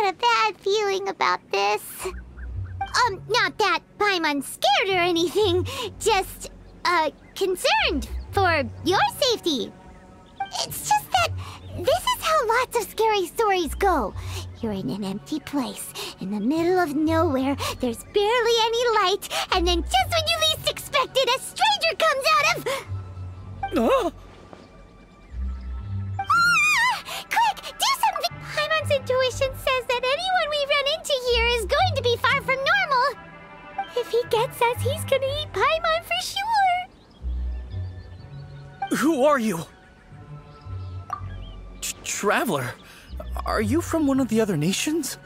got a bad feeling about this. Not that Paimon's scared or anything, just, concerned for your safety. It's just that this is how lots of scary stories go. You're in an empty place, in the middle of nowhere, there's barely any light, and then just when you least expect it, a stranger comes out of... Quick, do something! Paimon's intuition says that anyone we run into here is going to be far from normal. If he gets us, he's gonna eat Paimon for sure. Who are you? Traveler? Are you from one of the other nations?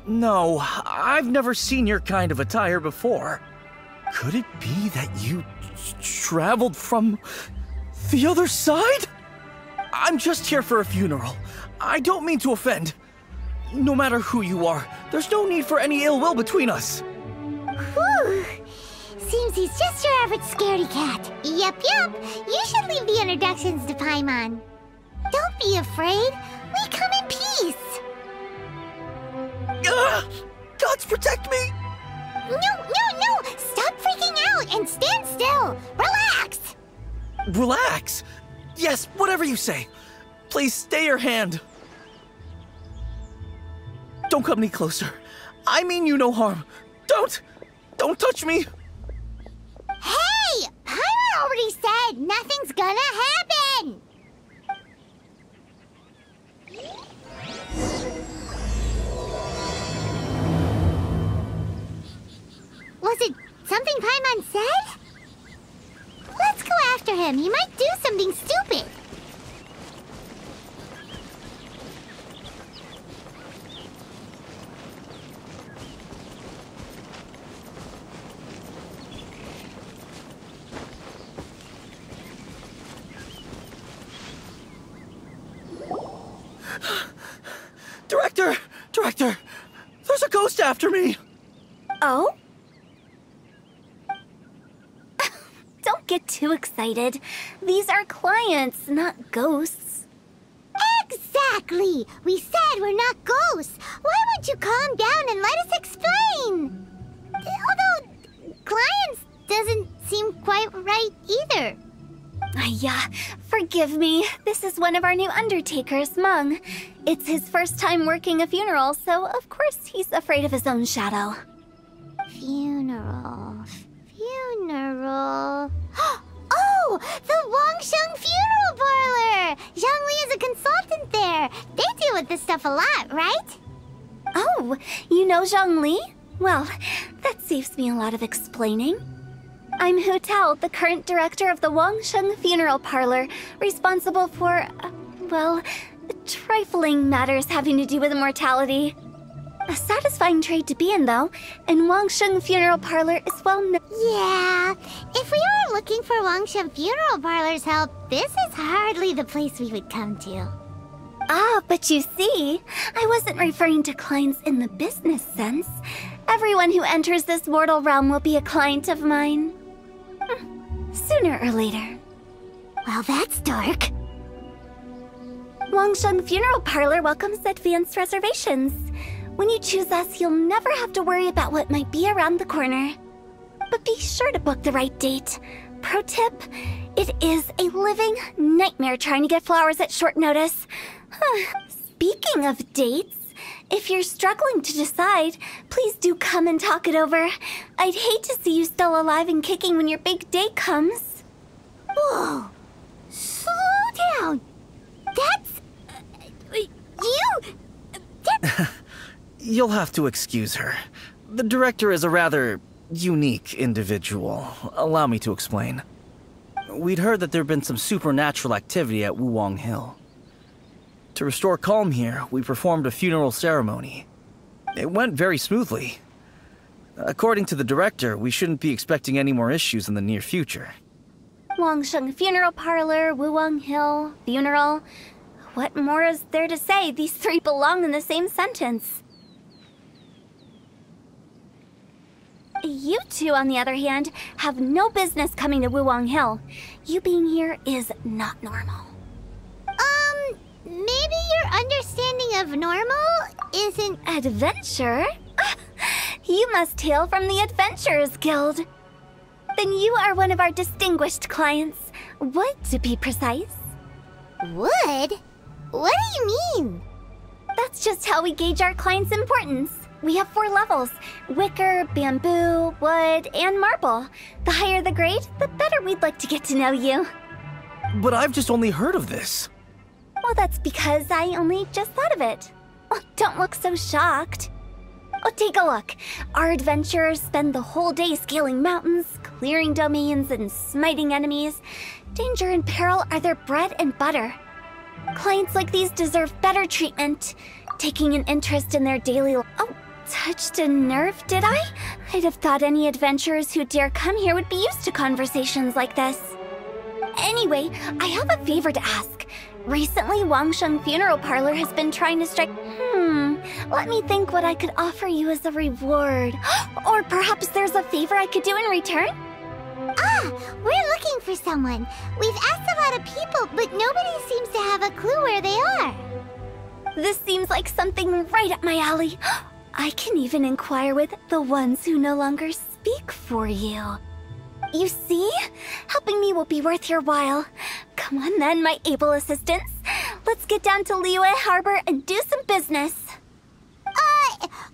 No, I've never seen your kind of attire before. Could it be that you traveled from the other side? I'm just here for a funeral. I don't mean to offend. No matter who you are, there's no need for any ill will between us. Whew. Seems he's just your average scaredy cat. Yep. You should leave the introductions to Paimon. Don't be afraid. We come in peace. Gods protect me! No! Stop freaking out and stand still. Relax. Relax? Yes, whatever you say. Please stay your hand. Don't come any closer. I mean you no harm. Don't touch me. Hey! Paimon already said nothing's gonna happen. Was it something Paimon said? Let's go after him. He might do something stupid. Director! There's a ghost after me! Oh? Don't get too excited. These are clients, not ghosts. Exactly! We said we're not ghosts. Why won't you calm down and let us explain? Although, clients doesn't seem quite right either. Yeah, forgive me. This is one of our new undertakers, Mung. It's his first time working a funeral, so of course he's afraid of his own shadow. Funeral. Oh! The Wangsheng Funeral Parlor! Zhongli is a consultant there. They deal with this stuff a lot, right? Oh, you know Zhongli? Well, that saves me a lot of explaining. I'm HuTao, the current director of the Wangsheng Funeral Parlor, responsible for, well, trifling matters having to do with immortality. A satisfying trade to be in, though, and Wangsheng Funeral Parlor is well known. Yeah, if we were looking for Wangsheng Funeral Parlor's help, this is hardly the place we would come to. Ah, but you see, I wasn't referring to clients in the business sense. Everyone who enters this mortal realm will be a client of mine. Sooner or later. Well, that's dark. Wangsheng Funeral Parlor welcomes advanced reservations. When you choose us, you'll never have to worry about what might be around the corner. But be sure to book the right date. Pro tip, it is a living nightmare trying to get flowers at short notice. Speaking of dates, if you're struggling to decide, please do come and talk it over. I'd hate to see you still alive and kicking when your big day comes. Whoa! Slow down! That's... You'll have to excuse her. The director is a rather unique individual. Allow me to explain. We'd heard that there'd been some supernatural activity at Wuwang Hill. To restore calm here, we performed a funeral ceremony. It went very smoothly. According to the director, we shouldn't be expecting any more issues in the near future. Wangsheng Funeral Parlor, Wuwang Hill, funeral. What more is there to say? These three belong in the same sentence. You two, on the other hand, have no business coming to Wuwang Hill. You being here is not normal. Maybe your understanding of normal isn't... Adventure? You must hail from the Adventurers Guild. Then you are one of our distinguished clients. Wood, to be precise. Wood? What do you mean? That's just how we gauge our clients' importance. We have 4 levels: wicker, bamboo, wood, and marble. The higher the grade, the better we'd like to get to know you. But I've just only heard of this. Well, that's because I only just thought of it. Oh, don't look so shocked. Oh, take a look. Our adventurers spend the whole day scaling mountains, clearing domains, and smiting enemies. Danger and peril are their bread and butter. Clients like these deserve better treatment. Taking an interest in their daily life. Oh, touched a nerve, did I? I'd have thought any adventurers who dare come here would be used to conversations like this. Anyway, I have a favor to ask. Recently, Wangsheng Funeral Parlor has been trying to strike... let me think what I could offer you as a reward. Or perhaps there's a favor I could do in return? Ah, we're looking for someone. We've asked a lot of people, but nobody seems to have a clue where they are. This seems like something right up my alley. I can even inquire with the ones who no longer speak for you. You see? Helping me will be worth your while. Come on then, my able assistants. Let's get down to Liyue Harbor and do some business.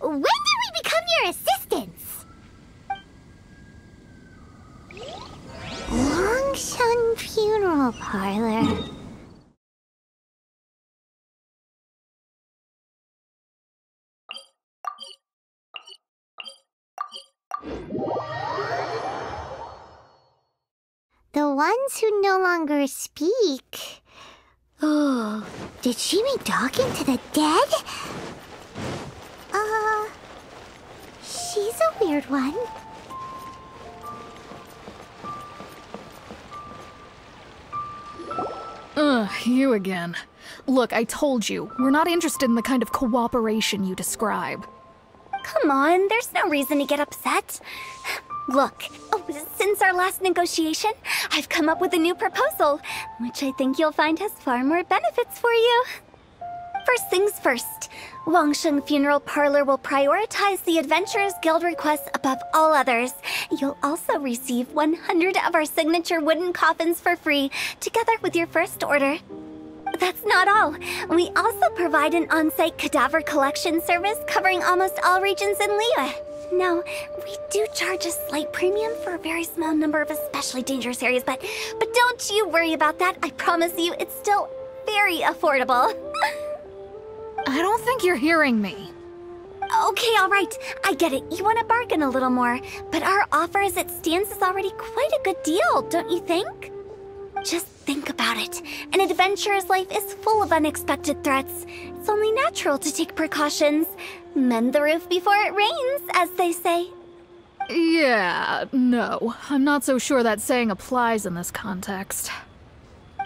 When did we become your assistants? Wangsheng Funeral Parlor. The ones who no longer speak. Oh, did she mean talking to the dead? She's a weird one. You again. Look, I told you, we're not interested in the kind of cooperation you describe. Come on, there's no reason to get upset. Look, since our last negotiation, I've come up with a new proposal, which I think you'll find has far more benefits for you. First things first, Wangsheng Funeral Parlor will prioritize the Adventurers Guild requests above all others. You'll also receive 100 of our signature wooden coffins for free, together with your first order. That's not all. We also provide an on-site cadaver collection service covering almost all regions in Liyue. Now, we do charge a slight premium for a very small number of especially dangerous areas, but don't you worry about that. I promise you, it's still very affordable. I don't think you're hearing me. Okay, all right. I get it. You want to bargain a little more, but our offer as it stands is already quite a good deal, don't you think? Just think about it. An adventurer's life is full of unexpected threats. It's only natural to take precautions. Mend the roof before it rains, as they say. Yeah, no. I'm not so sure that saying applies in this context.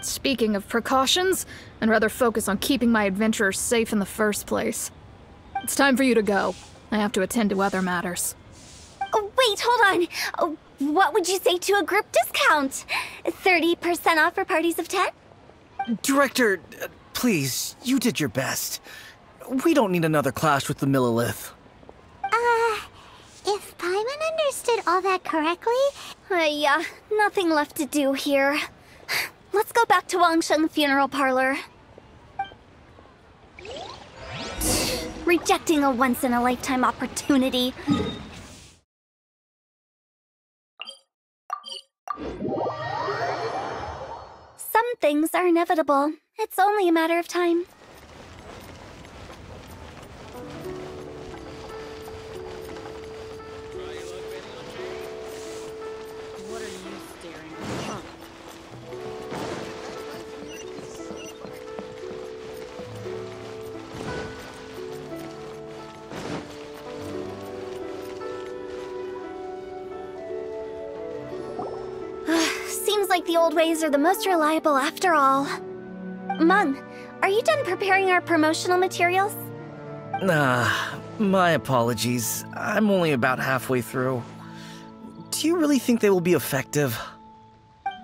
Speaking of precautions, I'd rather focus on keeping my adventurers safe in the first place. It's time for you to go. I have to attend to other matters. Oh, wait, hold on. What would you say to a group discount? 30% off for parties of 10? Director, please, you did your best. We don't need another clash with the Millilith. If Paimon understood all that correctly... Yeah, nothing left to do here. Let's go back to Wangsheng Funeral Parlor. Rejecting a once-in-a-lifetime opportunity. Some things are inevitable. It's only a matter of time. What are you staring at? Seems like the old ways are the most reliable after all. Mung, are you done preparing our promotional materials? My apologies. I'm only about halfway through. Do you really think they will be effective?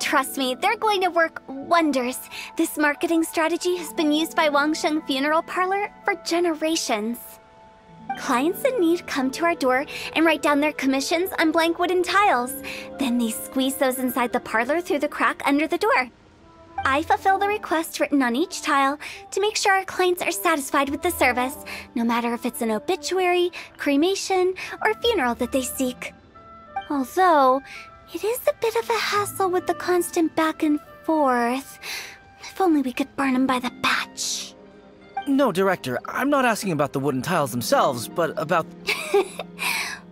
Trust me, they're going to work wonders. This marketing strategy has been used by Wangsheng Funeral Parlor for generations. Clients in need come to our door and write down their commissions on blank wooden tiles. Then they squeeze those inside the parlor through the crack under the door. I fulfill the request written on each tile to make sure our clients are satisfied with the service, no matter if it's an obituary, cremation, or funeral that they seek. Although, it is a bit of a hassle with the constant back and forth. If only we could burn them by the batch. No, Director, I'm not asking about the wooden tiles themselves, but about...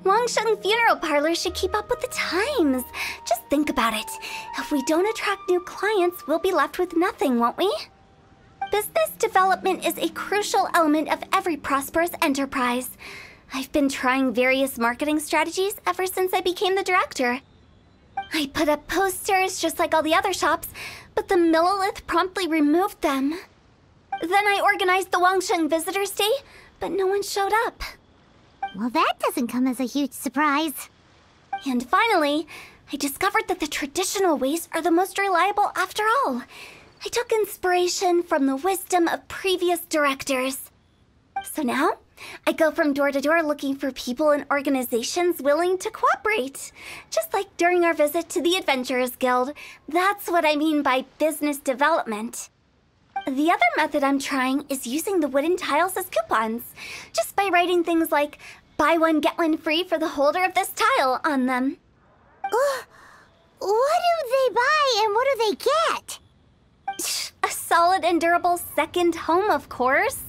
Wangsheng Funeral Parlor should keep up with the times. Just think about it. If we don't attract new clients, we'll be left with nothing, won't we? Business development is a crucial element of every prosperous enterprise. I've been trying various marketing strategies ever since I became the director. I put up posters just like all the other shops, but the Millilith promptly removed them. Then I organized the Wangsheng Visitors Day, but no one showed up. Well, that doesn't come as a huge surprise. And finally, I discovered that the traditional ways are the most reliable after all. I took inspiration from the wisdom of previous directors. So now, I go from door to door looking for people and organizations willing to cooperate. Just like during our visit to the Adventurers Guild. That's what I mean by business development. The other method I'm trying is using the wooden tiles as coupons. Just by writing things like, buy one, get one free for the holder of this tile on them. What do they buy and what do they get? A solid and durable second home, of course.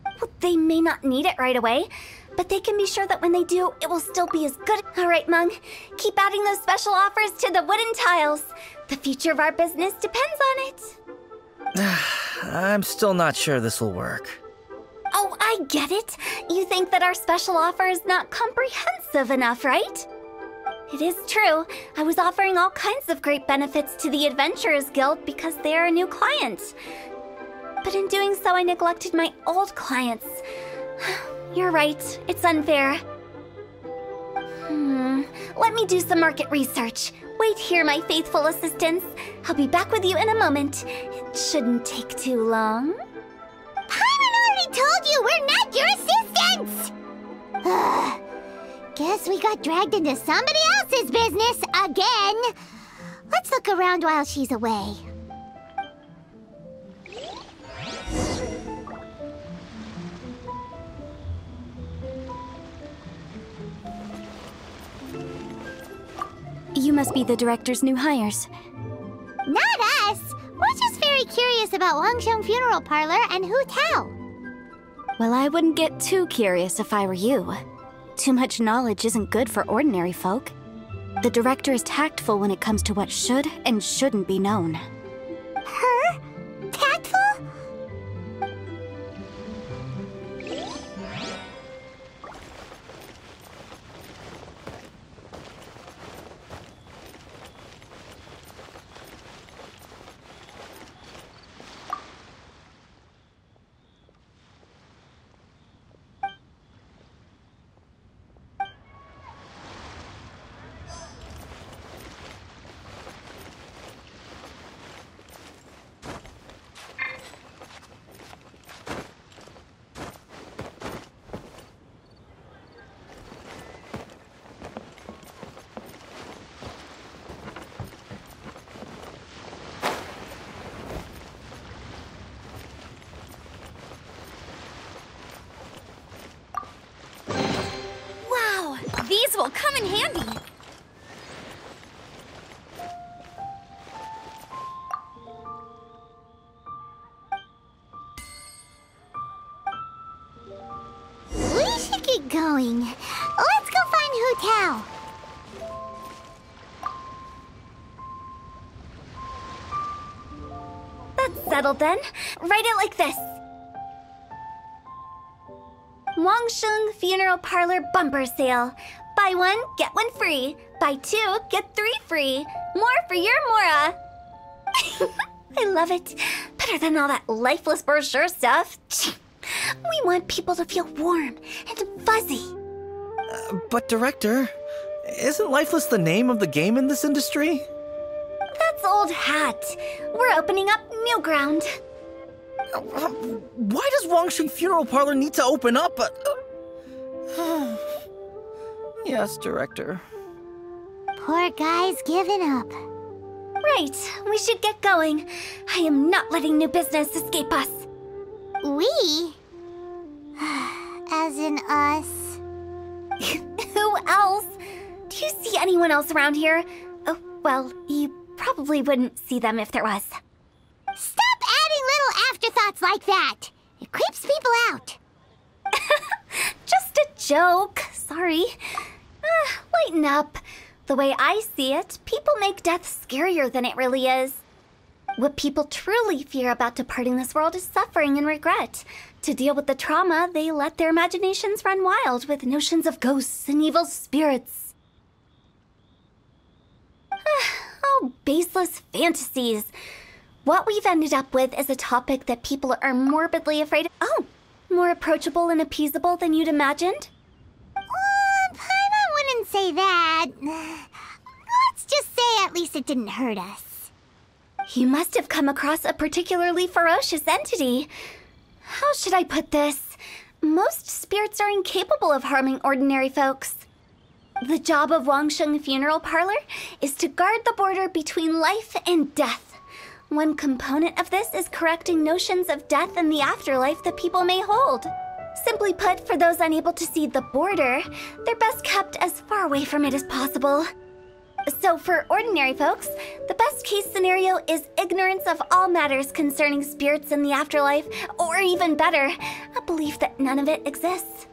Well, they may not need it right away, but they can be sure that when they do, it will still be as good. All right, Mung, keep adding those special offers to the wooden tiles. The future of our business depends on it. I'm still not sure this will work. Oh, I get it. You think that our special offer is not comprehensive enough, right? It is true. I was offering all kinds of great benefits to the Adventurers Guild because they are a new client. But in doing so, I neglected my old clients. You're right. It's unfair. Let me do some market research. Wait here, my faithful assistants. I'll be back with you in a moment. It shouldn't take too long. Paimon already told you we're not your assistants! Guess we got dragged into somebody else's business again. Let's look around while she's away. You must be the director's new hires. Not us! We're just very curious about Wangsheng Funeral Parlor and HuTao. Well, I wouldn't get too curious if I were you. Too much knowledge isn't good for ordinary folk. The director is tactful when it comes to what should and shouldn't be known. Her? Tactful? These will come in handy. We should get going. Let's go find HuTao. That's settled then. Write it like this. Wangsheng Funeral Parlor Bumper Sale. Buy one, get one free. Buy two, get three free. More for your Mora. I love it. Better than all that lifeless brochure stuff. We want people to feel warm and fuzzy. But Director, isn't Lifeless the name of the game in this industry? That's old hat. We're opening up new ground. Why does Wangsheng Funeral Parlor need to open up? Yes, Director. Poor guy's given up. Right, we should get going. I am not letting new business escape us. We? As in us. Who else? Do you see anyone else around here? Oh, well, you probably wouldn't see them if there was. Stop adding little afterthoughts like that! It creeps people out. Just a joke. Sorry. Lighten up. The way I see it, people make death scarier than it really is. What people truly fear about departing this world is suffering and regret. To deal with the trauma, they let their imaginations run wild with notions of ghosts and evil spirits. Oh, baseless fantasies. What we've ended up with is a topic that people are morbidly afraid of. Oh, more approachable and appeasable than you'd imagined? I wouldn't say that. Let's just say at least it didn't hurt us. You must have come across a particularly ferocious entity. How should I put this? Most spirits are incapable of harming ordinary folks. The job of Wangsheng Funeral Parlor is to guard the border between life and death. One component of this is correcting notions of death and the afterlife that people may hold. Simply put, for those unable to see the border, they're best kept as far away from it as possible. So for ordinary folks, the best case scenario is ignorance of all matters concerning spirits in the afterlife, or even better, a belief that none of it exists.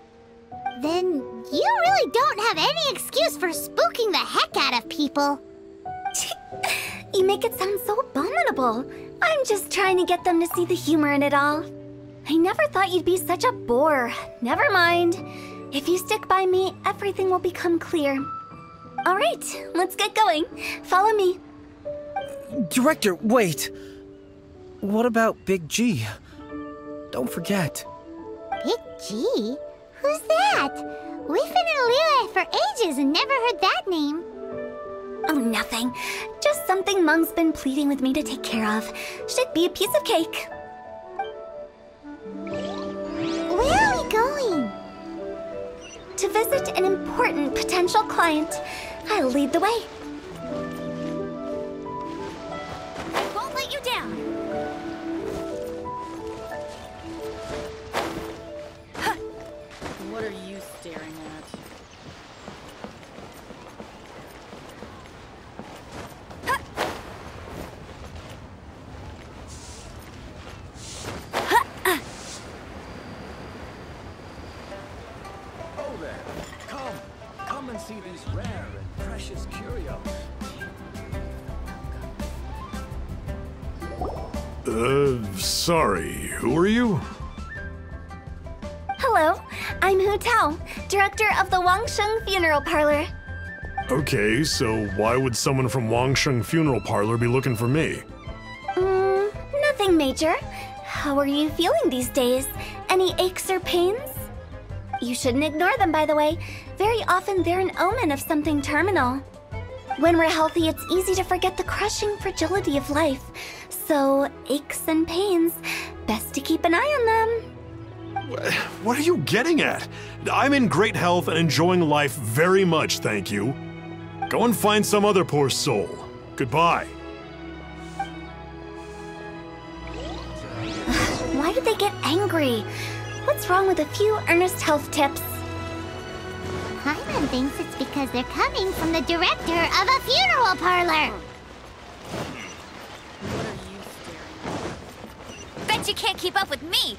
Then you really don't have any excuse for spooking the heck out of people. You make it sound so abominable. I'm just trying to get them to see the humor in it all. I never thought you'd be such a bore. Never mind. If you stick by me, everything will become clear. All right, let's get going. Follow me. Director, wait. What about Big G? Don't forget. Big G? Who's that? We've been in Liyue for ages and never heard that name. Oh, nothing. Just something Mung's been pleading with me to take care of. Should be a piece of cake. Where are we going? To visit an important potential client. I'll lead the way. I won't let you down. What are you staring at? Oh there! Come and see these rare and precious curios. Sorry, who are you? Hello, I'm HuTao, director of the Wangsheng Funeral Parlor. Okay, so why would someone from Wangsheng Funeral Parlor be looking for me? Nothing major. How are you feeling these days? Any aches or pains? You shouldn't ignore them, by the way. Very often they're an omen of something terminal. When we're healthy, it's easy to forget the crushing fragility of life. So, aches and pains, best to keep an eye on them. What are you getting at? I'm in great health and enjoying life very much, thank you. Go and find some other poor soul. Goodbye. Why did they get angry? What's wrong with a few earnest health tips? Paimon thinks it's because they're coming from the director of a funeral parlor. What are you staring at? Bet you can't keep up with me!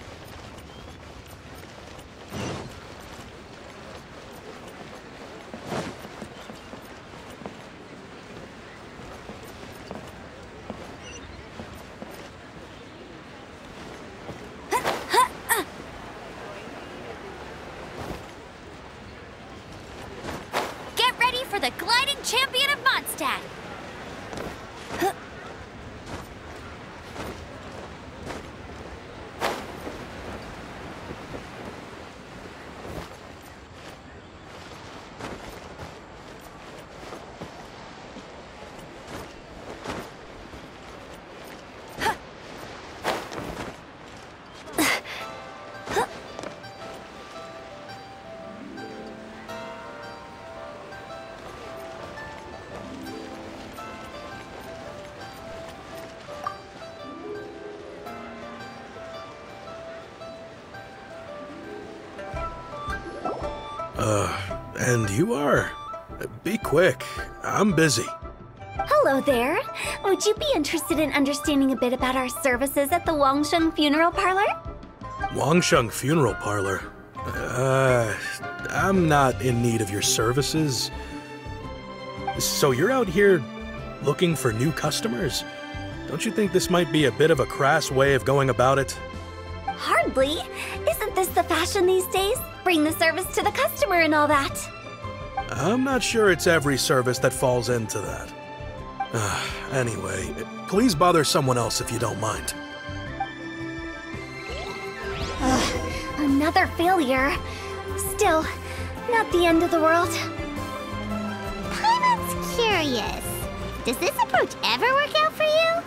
Get ready for the gliding champion of Mondstadt! And you are? Be quick. I'm busy. Hello there. Would you be interested in understanding a bit about our services at the Wangsheng Funeral Parlor? Wangsheng Funeral Parlor? I'm not in need of your services. So you're out here looking for new customers? Don't you think this might be a bit of a crass way of going about it? Hardly. Isn't this the fashion these days? Bring the service to the customer and all that. I'm not sure it's every service that falls into that. Anyway, please bother someone else if you don't mind. Another failure. Still, not the end of the world. Paimon's curious. Does this approach ever work out for you?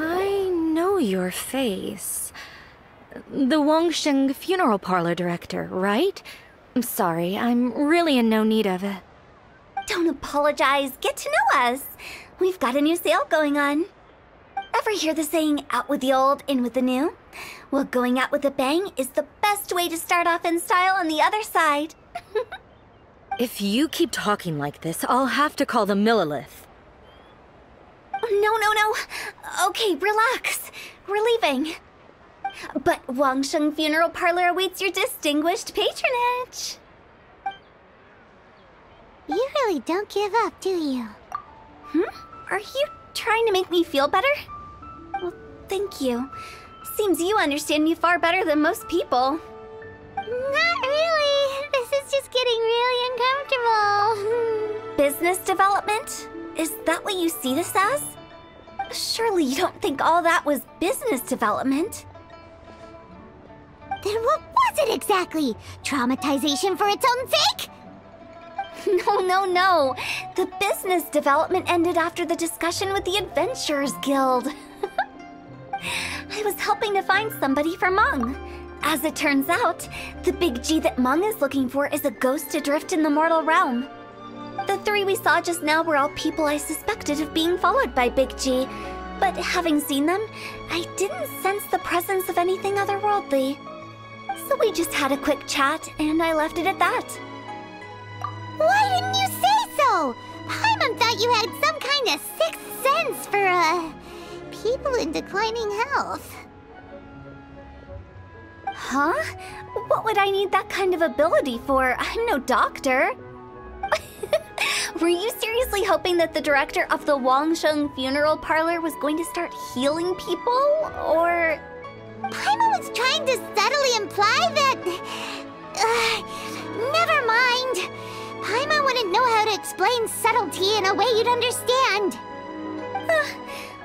I know your face. The Wangsheng Funeral Parlor director, right? I'm sorry, I'm really in no need of it. Don't apologize. Get to know us. We've got a new sale going on. Ever hear the saying, out with the old, in with the new? Well, going out with a bang is the best way to start off in style on the other side. If you keep talking like this, I'll have to call the Millilith. No. Okay, relax. We're leaving. But Wangsheng Funeral Parlor awaits your distinguished patronage. You really don't give up, do you? Are you trying to make me feel better? Well, thank you. Seems you understand me far better than most people. Not really. This is just getting really uncomfortable. Business development? Is that what you see this as? Surely you don't think all that was business development. Then what was it exactly? Traumatization for its own sake? No. The business development ended after the discussion with the Adventurers Guild. I was helping to find somebody for Mung. As it turns out, the big G that Mung is looking for is a ghost adrift in the mortal realm. The three we saw just now were all people I suspected of being followed by Big G, but having seen them, I didn't sense the presence of anything otherworldly. So we just had a quick chat, and I left it at that. Why didn't you say so? Paimon thought you had some kind of sixth sense for, people in declining health. Huh? What would I need that kind of ability for? I'm no doctor. Were you seriously hoping that the director of the Wangsheng Funeral Parlor was going to start healing people, or...? Paimon was trying to subtly imply that... never mind. Paimon wouldn't know how to explain subtlety in a way you'd understand.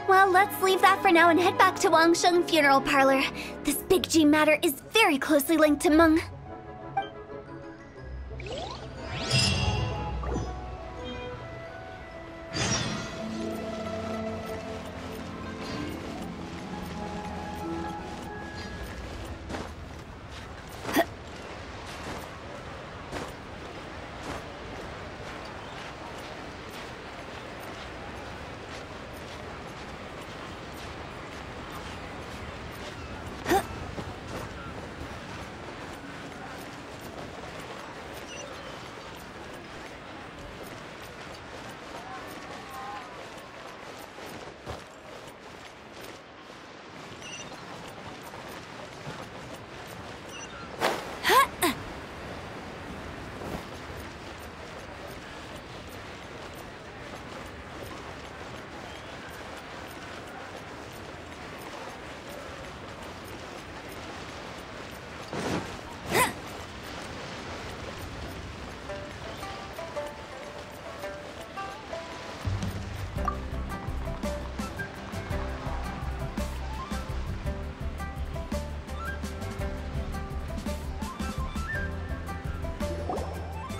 Well, let's leave that for now and head back to Wangsheng Funeral Parlor. This Big G matter is very closely linked to Mung.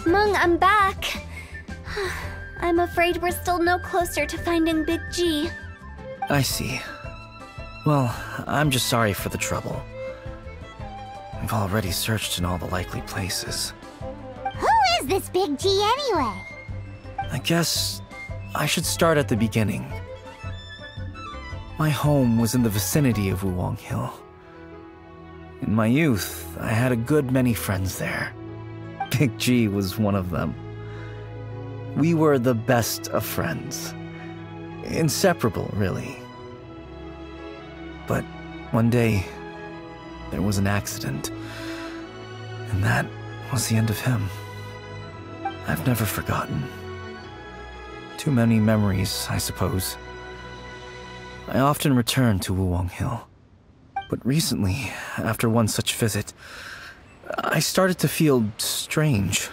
Mung, I'm back. I'm afraid we're still no closer to finding Big G. I see. Well, I'm just sorry for the trouble. We've already searched in all the likely places. Who is this Big G anyway? I guess I should start at the beginning. My home was in the vicinity of Wuwang Hill. In my youth, I had a good many friends there. Big G was one of them. We were the best of friends. Inseparable, really. But one day, there was an accident. And that was the end of him. I've never forgotten. Too many memories, I suppose. I often return to Wuwang Hill. But recently, after one such visit, I started to feel strange.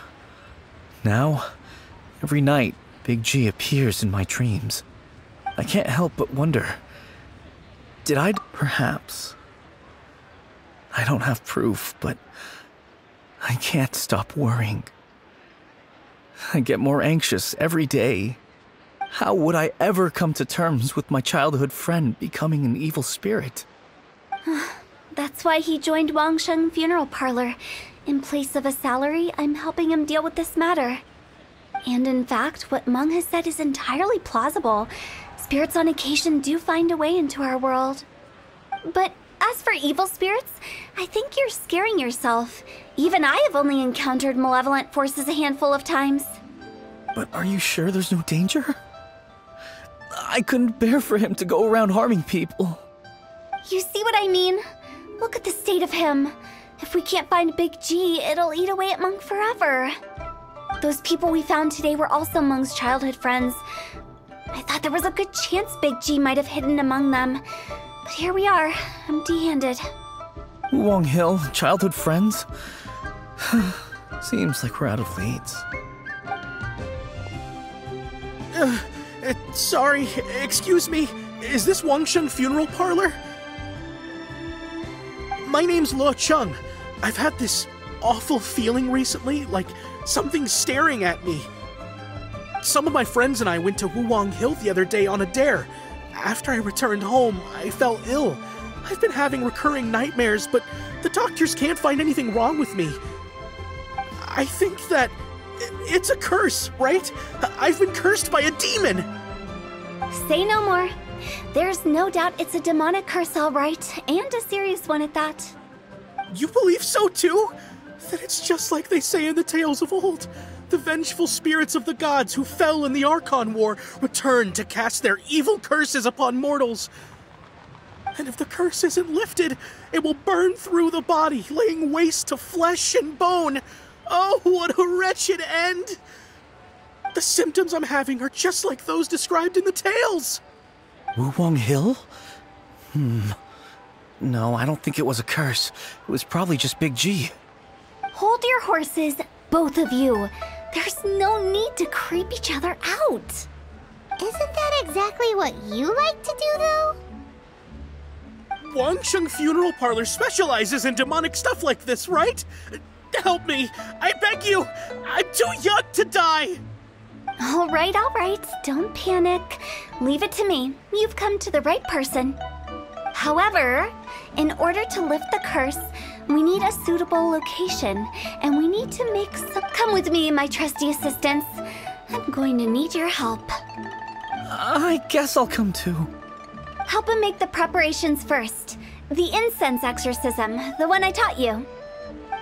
Now, every night, Big G appears in my dreams. I can't help but wonder, did I perhaps? I don't have proof, but I can't stop worrying. I get more anxious every day. How would I ever come to terms with my childhood friend becoming an evil spirit? That's why he joined Wangsheng Funeral Parlor. In place of a salary, I'm helping him deal with this matter. And in fact, what Meng has said is entirely plausible. Spirits on occasion do find a way into our world. But as for evil spirits, I think you're scaring yourself. Even I have only encountered malevolent forces a handful of times. But are you sure there's no danger? I couldn't bear for him to go around harming people. You see what I mean? Look at the state of him. If we can't find Big G, it'll eat away at Meng forever. Those people we found today were also Meng's childhood friends. I thought there was a good chance Big G might have hidden among them. But here we are, empty-handed. Wuwang Hill, childhood friends? Seems like we're out of leads. Sorry, excuse me. Is this Wangsheng Funeral Parlor? My name's Luo Chung. I've had this awful feeling recently, like something's staring at me. Some of my friends and I went to Wuwang Hill the other day on a dare. After I returned home, I fell ill. I've been having recurring nightmares, but the doctors can't find anything wrong with me. I think that it's a curse, right? I've been cursed by a demon! Say no more. There's no doubt it's a demonic curse, all right, and a serious one at that. You believe so too? Then it's just like they say in the tales of old. The vengeful spirits of the gods who fell in the Archon War return to cast their evil curses upon mortals. And if the curse isn't lifted, it will burn through the body, laying waste to flesh and bone. Oh, what a wretched end! The symptoms I'm having are just like those described in the tales. Wuwang Hill? No, I don't think it was a curse. It was probably just Big G. Hold your horses, both of you. There's no need to creep each other out. Isn't that exactly what you like to do, though? Wangsheng Funeral Parlor specializes in demonic stuff like this, right? Help me! I beg you! I'm too young to die! All right, don't panic. Leave it to me. You've come to the right person. However, in order to lift the curse, we need a suitable location, and we need to make some... Come with me, my trusty assistants. I'm going to need your help. I guess I'll come too. Help him make the preparations first. The incense exorcism, the one I taught you.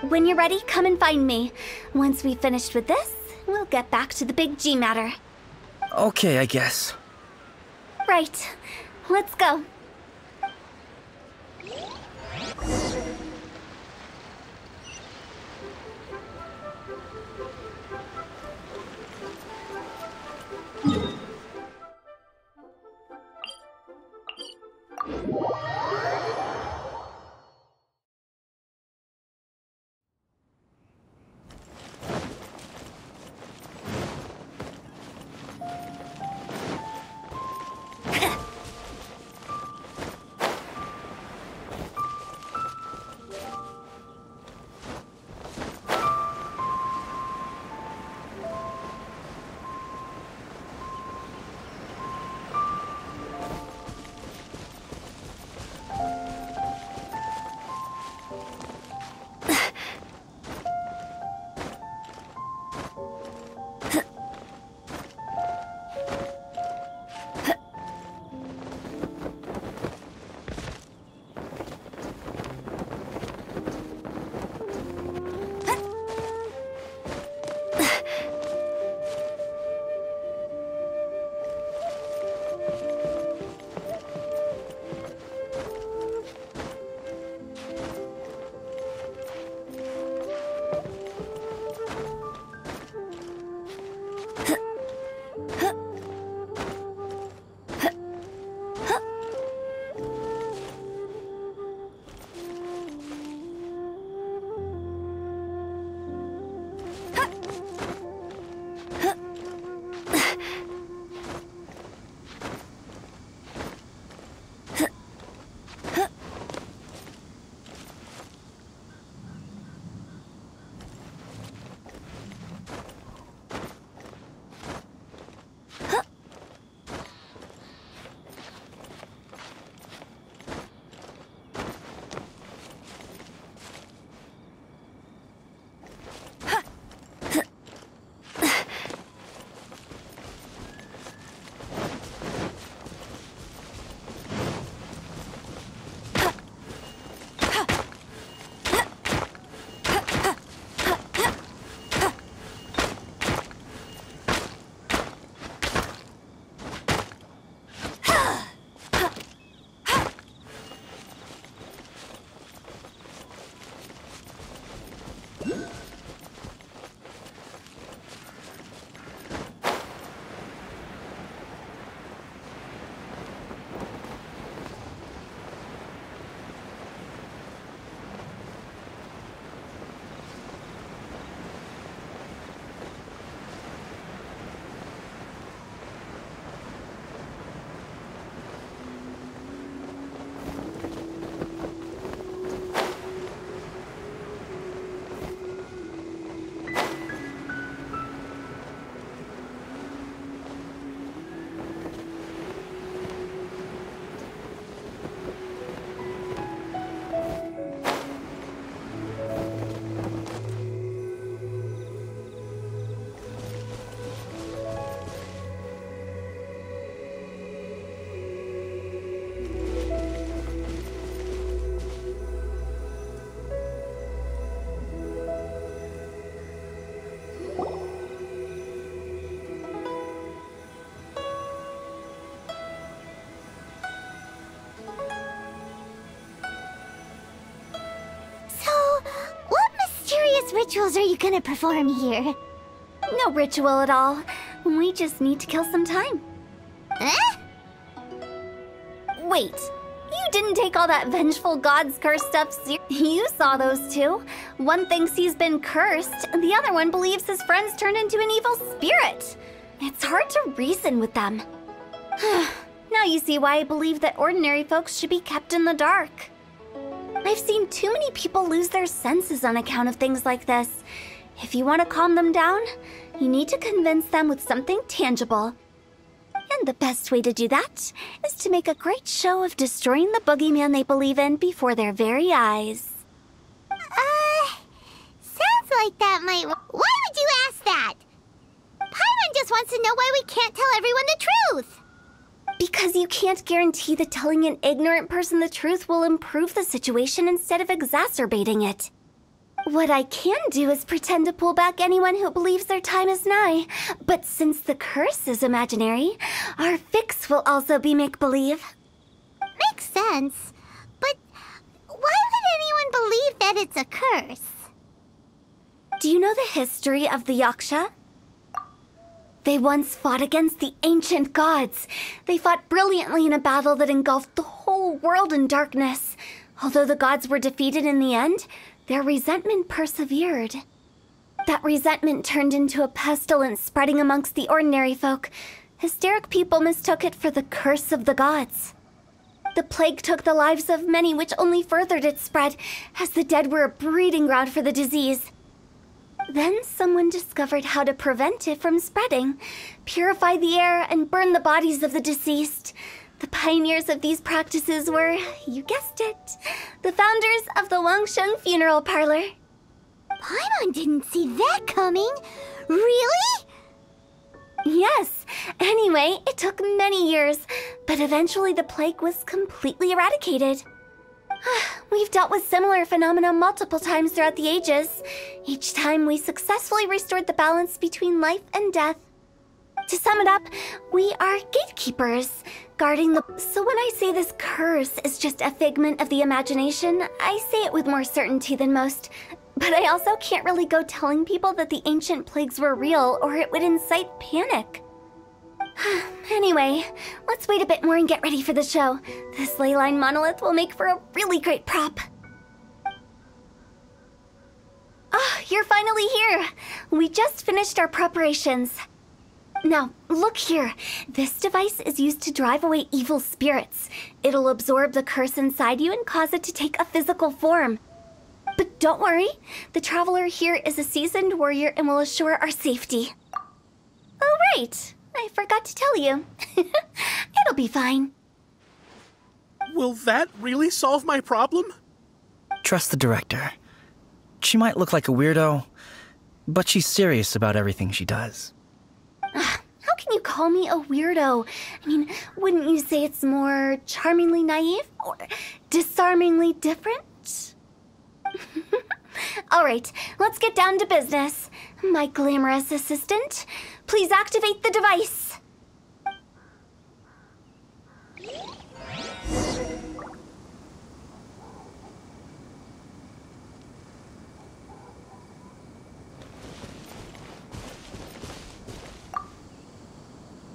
When you're ready, come and find me. Once we've finished with this, we'll get back to the Big G matter. Okay, I guess. Right. Let's go. rituals are you gonna perform here? No ritual at all. We just need to kill some time. Eh? Wait, you didn't take all that vengeful god's curse stuff You saw those two. One thinks he's been cursed, and the other one believes his friends turned into an evil spirit. It's hard to reason with them. Now you see why I believe that ordinary folks should be kept in the dark. I've seen too many people lose their senses on account of things like this. If you want to calm them down, you need to convince them with something tangible. And the best way to do that is to make a great show of destroying the boogeyman they believe in before their very eyes. Sounds like that might... Why would you ask that? Paimon just wants to know why we can't tell everyone the truth. Because you can't guarantee that telling an ignorant person the truth will improve the situation instead of exacerbating it. What I can do is pretend to pull back anyone who believes their time is nigh. But since the curse is imaginary, our fix will also be make-believe. Makes sense. But why would anyone believe that it's a curse? Do you know the history of the Yaksha? They once fought against the ancient gods. They fought brilliantly in a battle that engulfed the whole world in darkness. Although the gods were defeated in the end, their resentment persevered. That resentment turned into a pestilence spreading amongst the ordinary folk. Hysteric people mistook it for the curse of the gods. The plague took the lives of many, which only furthered its spread, as the dead were a breeding ground for the disease. Then someone discovered how to prevent it from spreading, purify the air, and burn the bodies of the deceased. The pioneers of these practices were, you guessed it, the founders of the Wangsheng Funeral Parlor. Paimon didn't see that coming. Really? Yes. Anyway, it took many years, but eventually the plague was completely eradicated. We've dealt with similar phenomena multiple times throughout the ages. Each time we successfully restored the balance between life and death. To sum it up, we are gatekeepers, guarding the... So when I say this curse is just a figment of the imagination, I say it with more certainty than most. But I also can't really go telling people that the ancient plagues were real, or it would incite panic. Anyway, let's wait a bit more and get ready for the show. This leyline monolith will make for a really great prop. You're finally here! We just finished our preparations. Now, look here. This device is used to drive away evil spirits. It'll absorb the curse inside you and cause it to take a physical form. But don't worry, the traveler here is a seasoned warrior and will assure our safety. Oh, right. I forgot to tell you. It'll be fine. Will that really solve my problem? Trust the director. She might look like a weirdo, but she's serious about everything she does. How can you call me a weirdo? I mean, wouldn't you say it's more charmingly naive or disarmingly different? All right, let's get down to business. My glamorous assistant, please activate the device.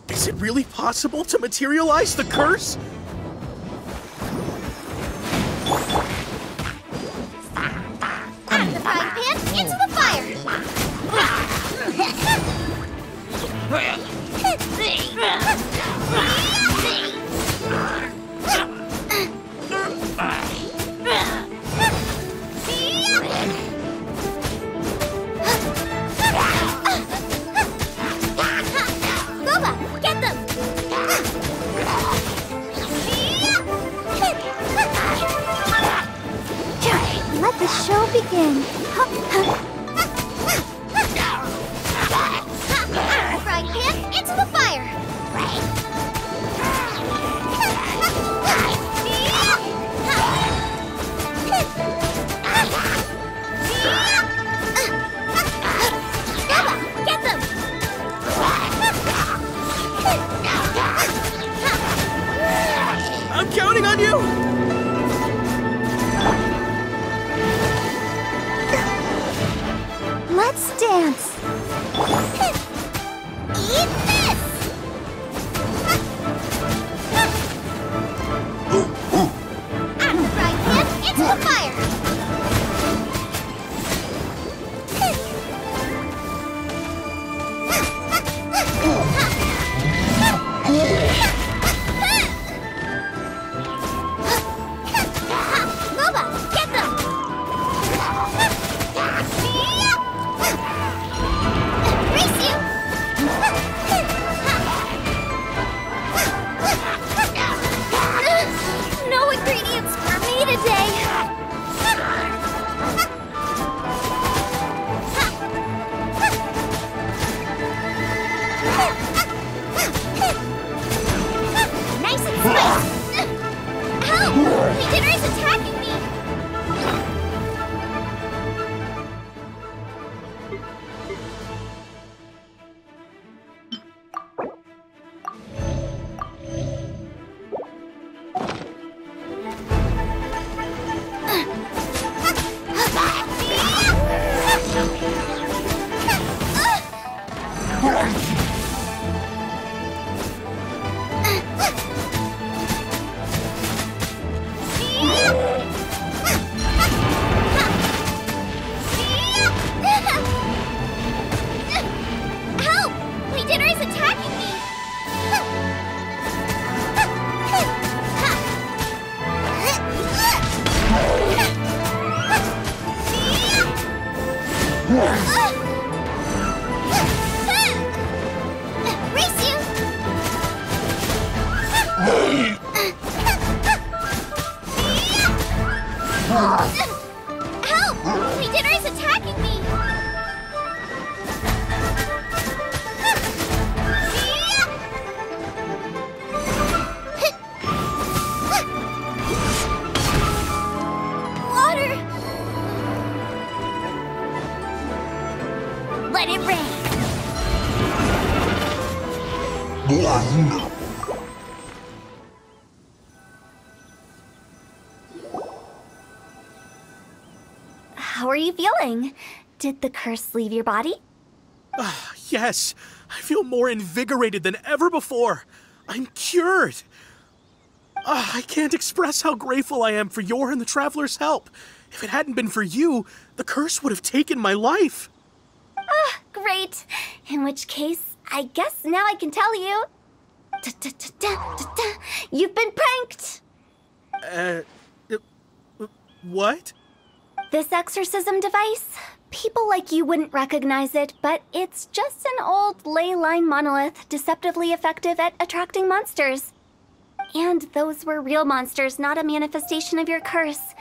Is it really possible to materialize the curse? Out of the frying pan, into the fire! Boba, get them! Let the show begin. Frying pan, into the fire! Bubba, get them! I'm counting on you! Help! My dinner is attacking me! Help! My dinner is attacking me! Race you! Help! My dinner is attacking me! Water! Let it rain! How are you feeling? Did the curse leave your body? Yes, I feel more invigorated than ever before. I'm cured. I can't express how grateful I am for your and the Traveler's help. If it hadn't been for you, the curse would have taken my life. Great. In which case, I guess now I can tell you. You've been pranked! What? This exorcism device? People like you wouldn't recognize it, but it's just an old ley line monolith deceptively effective at attracting monsters. And those were real monsters, not a manifestation of your curse.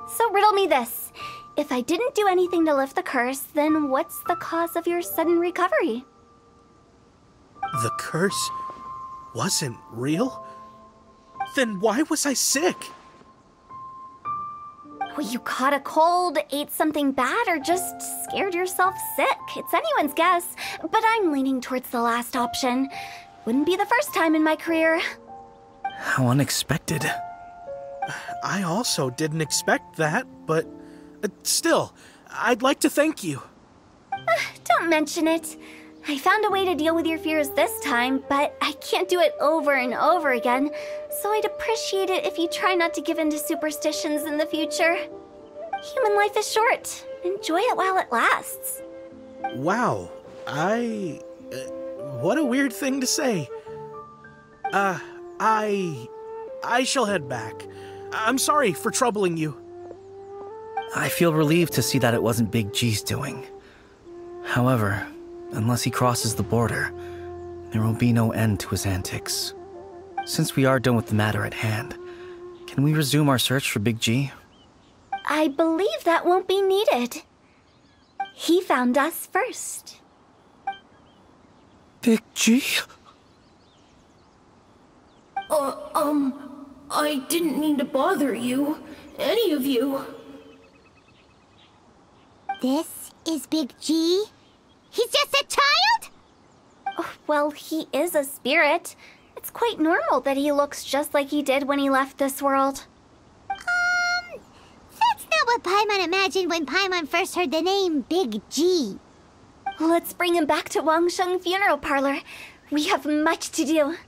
So riddle me this. If I didn't do anything to lift the curse, then what's the cause of your sudden recovery? The curse wasn't real? Then why was I sick? Well, you caught a cold, ate something bad, or just scared yourself sick. It's anyone's guess, but I'm leaning towards the last option. Wouldn't be the first time in my career. How unexpected. I also didn't expect that, but still, I'd like to thank you. Don't mention it. I found a way to deal with your fears this time, but I can't do it over and over again, so I'd appreciate it if you try not to give in to superstitions in the future. Human life is short. Enjoy it while it lasts. Wow, what a weird thing to say. I shall head back. I'm sorry for troubling you. I feel relieved to see that it wasn't Big G's doing. However, unless he crosses the border, there will be no end to his antics. Since we are done with the matter at hand, can we resume our search for Big G? I believe that won't be needed. He found us first. Big G? I didn't mean to bother you. Any of you. This is Big G? He's just a child? Oh, well, he is a spirit. It's quite normal that he looks just like he did when he left this world. That's not what Paimon imagined when Paimon first heard the name Big G. Let's bring him back to Wangsheng Funeral Parlor. We have much to do.